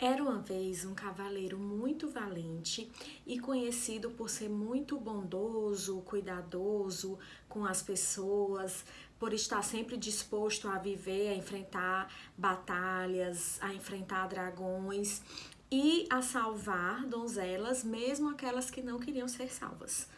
Era uma vez um cavaleiro muito valente e conhecido por ser muito bondoso, cuidadoso com as pessoas, por estar sempre disposto a viver, a enfrentar batalhas, a enfrentar dragões e a salvar donzelas, mesmo aquelas que não queriam ser salvas,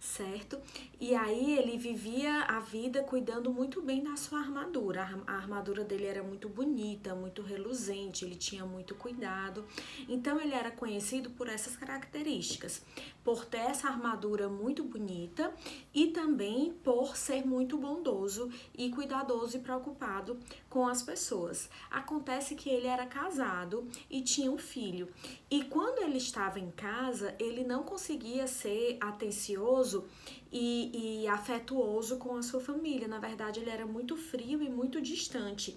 certo? E aí ele vivia a vida cuidando muito bem da sua armadura. A armadura dele era muito bonita, muito reluzente, ele tinha muito cuidado. Então ele era conhecido por essas características, por ter essa armadura muito bonita e também por ser muito bondoso e cuidadoso e preocupado com as pessoas. Acontece que ele era casado e tinha um filho. E quando ele estava em casa, ele não conseguia ser atencioso e afetuoso com a sua família. Na verdade, ele era muito frio e muito distante.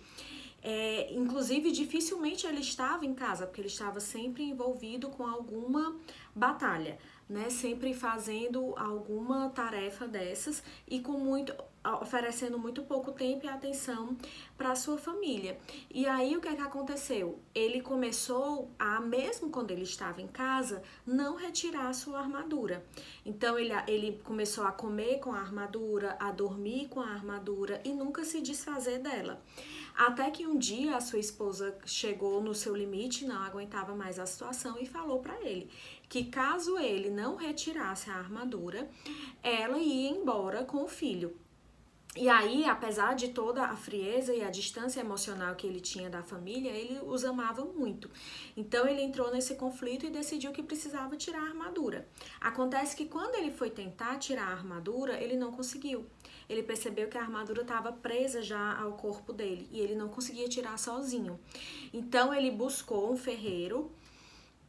Inclusive, dificilmente ele estava em casa, porque ele estava sempre envolvido com alguma batalha, né? Sempre fazendo alguma tarefa dessas e oferecendo muito pouco tempo e atenção para a sua família. E aí o que é que aconteceu? Ele começou a, mesmo quando ele estava em casa, não retirar a sua armadura. Então ele começou a comer com a armadura, a dormir com a armadura e nunca se desfazer dela. Até que um dia a sua esposa chegou no seu limite, não aguentava mais a situação e falou para ele que caso ele não retirasse a armadura, ela ia embora com o filho. E aí, apesar de toda a frieza e a distância emocional que ele tinha da família, ele os amava muito. Então ele entrou nesse conflito e decidiu que precisava tirar a armadura. Acontece que quando ele foi tentar tirar a armadura, ele não conseguiu. Ele percebeu que a armadura estava presa já ao corpo dele e ele não conseguia tirar sozinho. Então ele buscou um ferreiro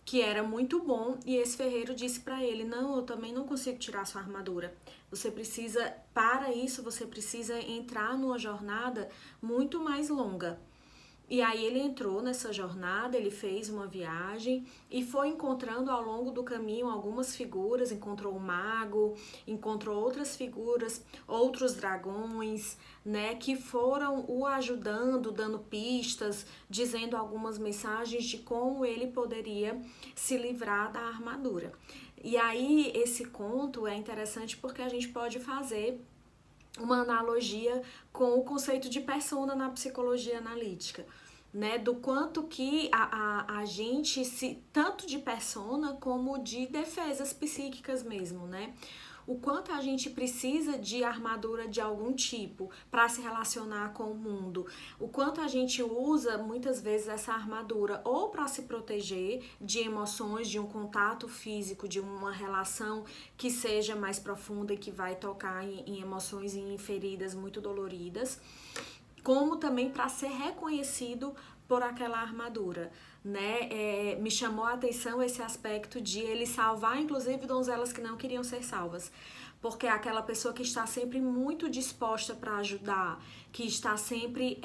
que era muito bom, e esse ferreiro disse para ele: não, eu também não consigo tirar sua armadura. Você precisa, para isso, você precisa entrar numa jornada muito mais longa. E aí ele entrou nessa jornada, ele fez uma viagem e foi encontrando ao longo do caminho algumas figuras, encontrou um mago, encontrou outras figuras, outros dragões, né, que foram o ajudando, dando pistas, dizendo algumas mensagens de como ele poderia se livrar da armadura. E aí esse conto é interessante porque a gente pode fazer uma analogia com o conceito de persona na psicologia analítica, né? Do quanto que a gente se, tanto de persona como de defesas psíquicas mesmo, né? O quanto a gente precisa de armadura de algum tipo para se relacionar com o mundo, o quanto a gente usa muitas vezes essa armadura ou para se proteger de emoções, de um contato físico, de uma relação que seja mais profunda e que vai tocar em emoções e em feridas muito doloridas, como também para ser reconhecido por aquela armadura, né? Me chamou a atenção esse aspecto de ele salvar, inclusive, donzelas que não queriam ser salvas, porque é aquela pessoa que está sempre muito disposta para ajudar, que está sempre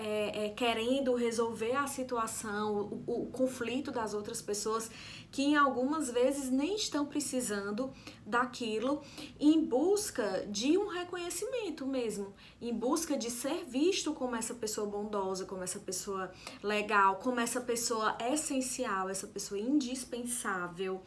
querendo resolver a situação, o conflito das outras pessoas, que em algumas vezes nem estão precisando daquilo, em busca de um reconhecimento mesmo, em busca de ser visto como essa pessoa bondosa, como essa pessoa legal, como essa pessoa essencial, essa pessoa indispensável.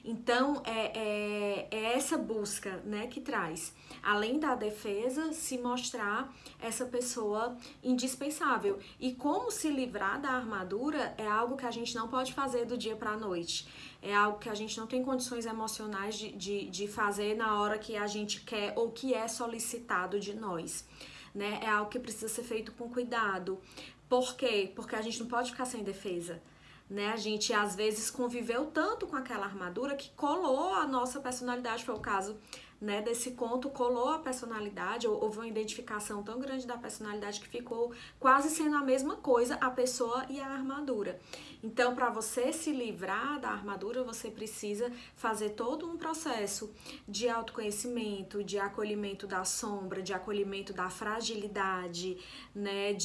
Então é essa busca, né, que traz, além da defesa, se mostrar essa pessoa indispensável. E como se livrar da armadura é algo que a gente não pode fazer do dia para a noite. É algo que a gente não tem condições emocionais de fazer na hora que a gente quer ou que é solicitado de nós, né? É algo que precisa ser feito com cuidado. Por quê? Porque a gente não pode ficar sem defesa, né? A gente às vezes conviveu tanto com aquela armadura que colou a nossa personalidade. Foi o caso, né, desse conto, colou a personalidade, houve uma identificação tão grande da personalidade que ficou quase sendo a mesma coisa, a pessoa e a armadura. Então, para você se livrar da armadura, você precisa fazer todo um processo de autoconhecimento, de acolhimento da sombra, de acolhimento da fragilidade, né,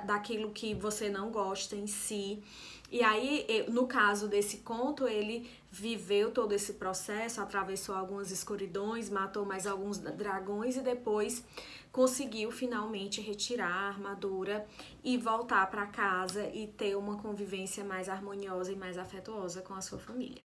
daquilo que você não gosta em si. E aí, no caso desse conto, ele viveu todo esse processo, atravessou algumas escuridões, matou mais alguns dragões e depois conseguiu finalmente retirar a armadura e voltar para casa e ter uma convivência mais harmoniosa e mais afetuosa com a sua família.